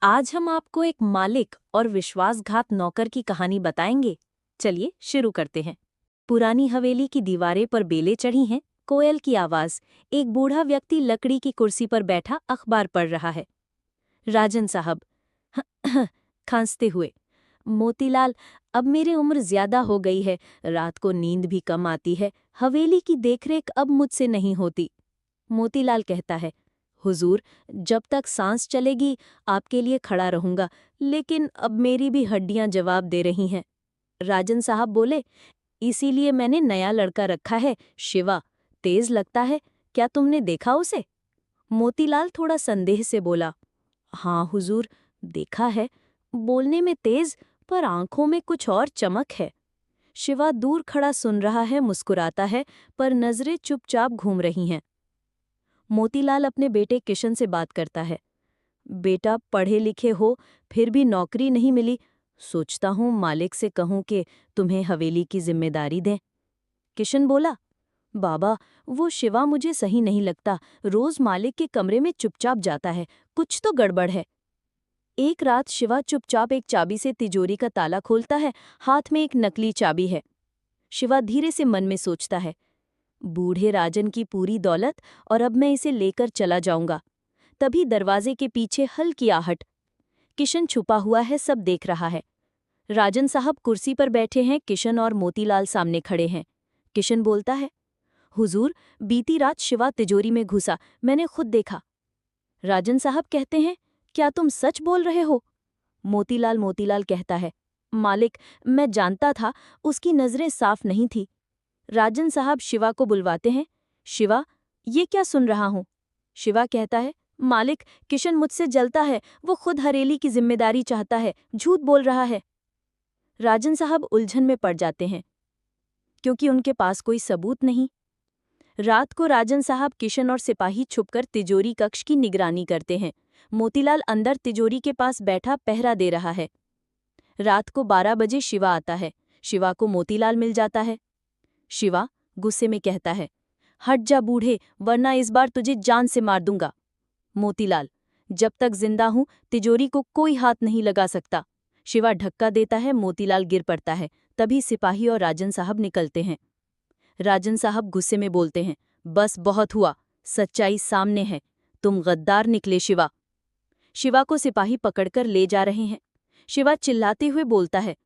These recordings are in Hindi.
आज हम आपको एक मालिक और विश्वासघात नौकर की कहानी बताएंगे। चलिए शुरू करते हैं। पुरानी हवेली की दीवारें पर बेलें चढ़ी हैं, कोयल की आवाज। एक बूढ़ा व्यक्ति लकड़ी की कुर्सी पर बैठा अखबार पढ़ रहा है। राजन साहब खांसते हुए, मोतीलाल, अब मेरी उम्र ज्यादा हो गई है, रात को नींद भी कम आती है, हवेली की देखरेख अब मुझसे नहीं होती। मोतीलाल कहता है, हुजूर, जब तक सांस चलेगी आपके लिए खड़ा रहूंगा, लेकिन अब मेरी भी हड्डियां जवाब दे रही हैं। राजन साहब बोले, इसीलिए मैंने नया लड़का रखा है, शिवा। तेज लगता है, क्या तुमने देखा उसे? मोतीलाल थोड़ा संदेह से बोला, हाँ हुजूर, देखा है। बोलने में तेज, पर आंखों में कुछ और चमक है। शिवा दूर खड़ा सुन रहा है, मुस्कुराता है, पर नजरें चुपचाप घूम रही हैं। मोतीलाल अपने बेटे किशन से बात करता है। बेटा, पढ़े लिखे हो, फिर भी नौकरी नहीं मिली। सोचता हूँ मालिक से कहूँ कि तुम्हें हवेली की जिम्मेदारी दें। किशन बोला, बाबा, वो शिवा मुझे सही नहीं लगता, रोज मालिक के कमरे में चुपचाप जाता है, कुछ तो गड़बड़ है। एक रात शिवा चुपचाप एक चाबी से तिजोरी का ताला खोलता है, हाथ में एक नकली चाबी है। शिवा धीरे से मन में सोचता है, बूढ़े राजन की पूरी दौलत, और अब मैं इसे लेकर चला जाऊंगा। तभी दरवाजे के पीछे हल्की आहट। किशन छुपा हुआ है, सब देख रहा है। राजन साहब कुर्सी पर बैठे हैं, किशन और मोतीलाल सामने खड़े हैं। किशन बोलता है, हुजूर, बीती रात शिवा तिजोरी में घुसा, मैंने खुद देखा। राजन साहब कहते हैं, क्या तुम सच बोल रहे हो? मोतीलाल कहता है, मालिक, मैं जानता था, उसकी नजरें साफ नहीं थी। राजन साहब शिवा को बुलवाते हैं। शिवा, ये क्या सुन रहा हूँ? शिवा कहता है, मालिक, किशन मुझसे जलता है, वो खुद हवेली की जिम्मेदारी चाहता है, झूठ बोल रहा है। राजन साहब उलझन में पड़ जाते हैं, क्योंकि उनके पास कोई सबूत नहीं। रात को राजन साहब, किशन और सिपाही छुपकर तिजोरी कक्ष की निगरानी करते हैं। मोतीलाल अंदर तिजोरी के पास बैठा पहरा दे रहा है। रात को 12 बजे शिवा आता है। शिवा को मोतीलाल मिल जाता है। शिवा गुस्से में कहता है, हट जा बूढ़े, वरना इस बार तुझे जान से मार दूंगा। मोतीलाल, जब तक जिंदा हूं तिजोरी को कोई हाथ नहीं लगा सकता। शिवा धक्का देता है, मोतीलाल गिर पड़ता है। तभी सिपाही और राजन साहब निकलते हैं। राजन साहब गुस्से में बोलते हैं, बस बहुत हुआ, सच्चाई सामने है, तुम गद्दार निकले शिवा। शिवा को सिपाही पकड़कर ले जा रहे हैं। शिवा चिल्लाते हुए बोलता है,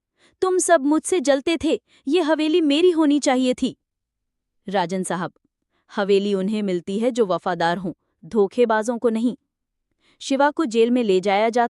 तुम सब मुझसे जलते थे, ये हवेली मेरी होनी चाहिए थी। राजन साहब, हवेली उन्हें मिलती है जो वफादार हों, धोखेबाजों को नहीं। शिवा को जेल में ले जाया जाता